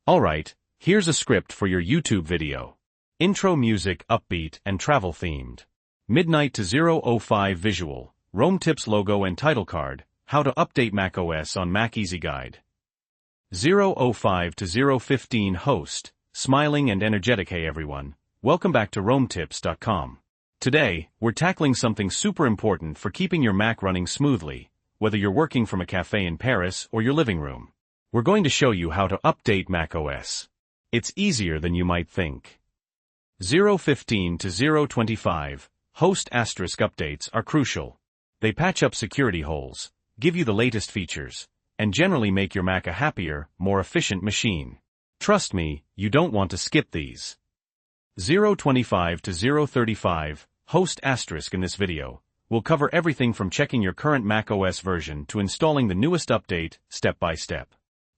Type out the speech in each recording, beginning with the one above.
Alright, here's a script for your YouTube video. Intro music upbeat and travel themed. Midnight to 0:05 visual, Rome Tips logo and title card, how to update macOS on Mac Easy Guide. 0:05 to 0:15 host, smiling and energetic. Hey everyone, welcome back to RomeTips.com. Today, we're tackling something super important for keeping your Mac running smoothly, whether you're working from a cafe in Paris or your living room. We're going to show you how to update macOS. It's easier than you might think. 0:15 to 0:25, host asterisk updates are crucial. They patch up security holes, give you the latest features, and generally make your Mac a happier, more efficient machine. Trust me, you don't want to skip these. 0:25 to 0:35, host asterisk. In this video, we'll cover everything from checking your current macOS version to installing the newest update, step by step.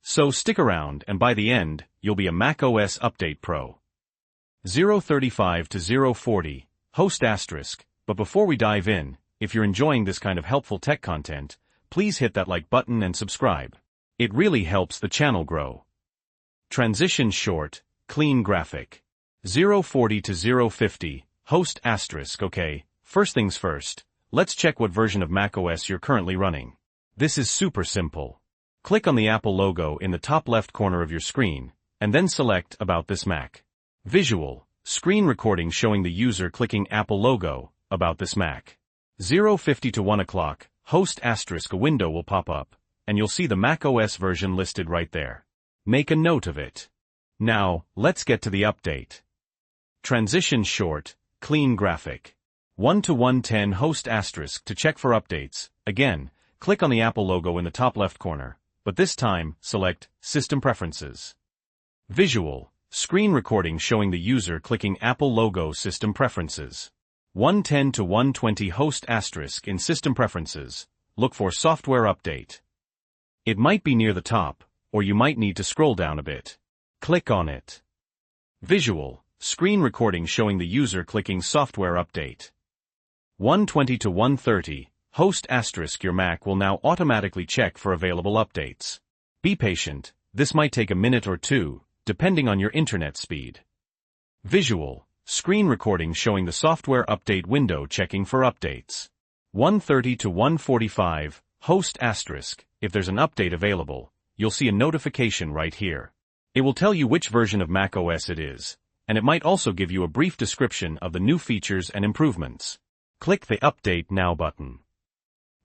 So stick around, and by the end, you'll be a macOS update pro. 0:35 to 0:40, host asterisk. But before we dive in, if you're enjoying this kind of helpful tech content, please hit that like button and subscribe. It really helps the channel grow. Transition short, clean graphic. 0:40 to 0:50, host asterisk. Okay, first things first, let's check what version of macOS you're currently running. This is super simple. Click on the Apple logo in the top left corner of your screen, and then select About This Mac. Visual, screen recording showing the user clicking Apple logo, About This Mac. 0:50 to 1 o'clock, host asterisk. A window will pop up, and you'll see the macOS version listed right there. Make a note of it. Now, let's get to the update. Transition short, clean graphic. 1 to 110 host asterisk. To check for updates, again, click on the Apple logo in the top left corner, but this time, select System Preferences. Visual, screen recording showing the user clicking Apple logo. System Preferences. 110 to 120 host asterisk. In System Preferences, look for Software Update. It might be near the top, or you might need to scroll down a bit. Click on it. Visual, screen recording showing the user clicking Software Update. 120 to 130, host asterisk. Your Mac will now automatically check for available updates. Be patient, this might take a minute or two, depending on your internet speed. Visual, screen recording showing the software update window checking for updates. 130 to 145, host asterisk. If there's an update available, you'll see a notification right here. It will tell you which version of macOS it is, and it might also give you a brief description of the new features and improvements. Click the Update Now button.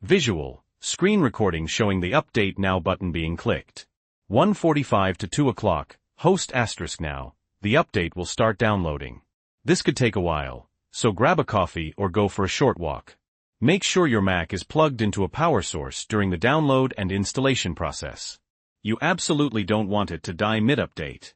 Visual, screen recording showing the Update Now button being clicked. 1:45 to 2 o'clock, host asterisk. Now, the update will start downloading. This could take a while, so grab a coffee or go for a short walk. Make sure your Mac is plugged into a power source during the download and installation process. You absolutely don't want it to die mid-update.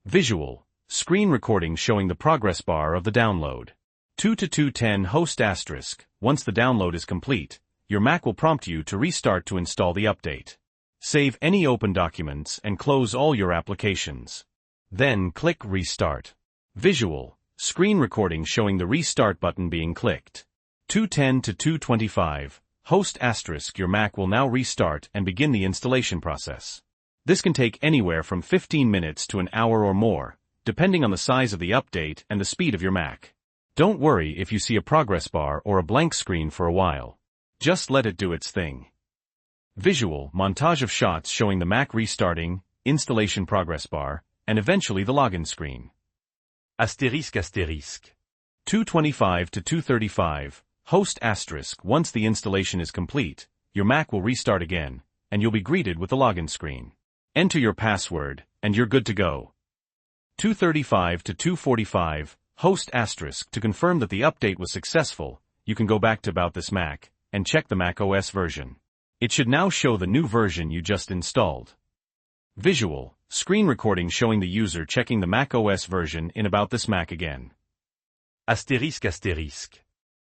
Visual, screen recording showing the progress bar of the download. 2 to 2:10 host asterisk. Once the download is complete, your Mac will prompt you to restart to install the update. Save any open documents and close all your applications. Then click Restart. Visual, screen recording showing the Restart button being clicked. 2:10 to 2:25, host asterisk. Your Mac will now restart and begin the installation process. This can take anywhere from 15 minutes to an hour or more, depending on the size of the update and the speed of your Mac. Don't worry if you see a progress bar or a blank screen for a while. Just let it do its thing. Visual, montage of shots showing the Mac restarting, installation progress bar, and eventually the login screen. Asterisk asterisk. 2:25 to 2:35, host asterisk. Once the installation is complete, your Mac will restart again, and you'll be greeted with the login screen. Enter your password, and you're good to go. 2:35 to 2:45, host asterisk. To confirm that the update was successful, you can go back to About This Mac and check the macOS version. It should now show the new version you just installed. Visual, screen recording showing the user checking the macOS version in About This Mac again. Asterisk asterisk.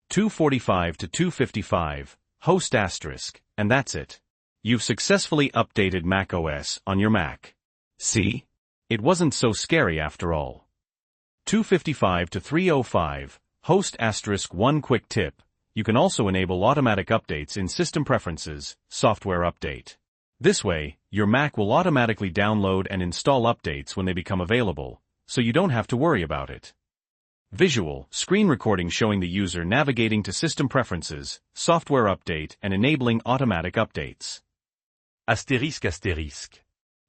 2:45 to 2:55, host asterisk, and that's it. You've successfully updated macOS on your Mac. See? It wasn't so scary after all. 2:55 to 3:05, host asterisk. One quick tip, you can also enable automatic updates in System Preferences, Software Update. This way, your Mac will automatically download and install updates when they become available, so you don't have to worry about it. Visual, screen recording showing the user navigating to system preferences, software update and enabling automatic updates. Astérisque astérisque.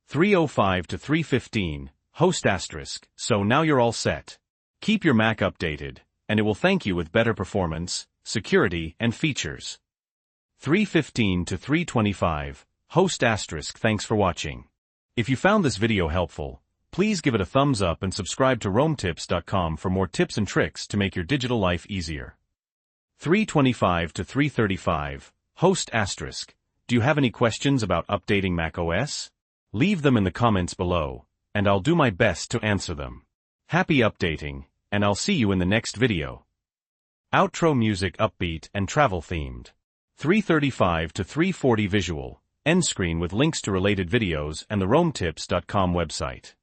305 to 315, host asterisk, so now you're all set. Keep your Mac updated, and it will thank you with better performance, security, and features. 315 to 325, host asterisk. Thanks for watching. If you found this video helpful, please give it a thumbs up and subscribe to RoamTips.com for more tips and tricks to make your digital life easier. 325 to 335, host asterisk. Do you have any questions about updating macOS? Leave them in the comments below, and I'll do my best to answer them. Happy updating, and I'll see you in the next video. Outro music upbeat and travel themed. 335 to 340 visual, end screen with links to related videos and the RoamTips.com website.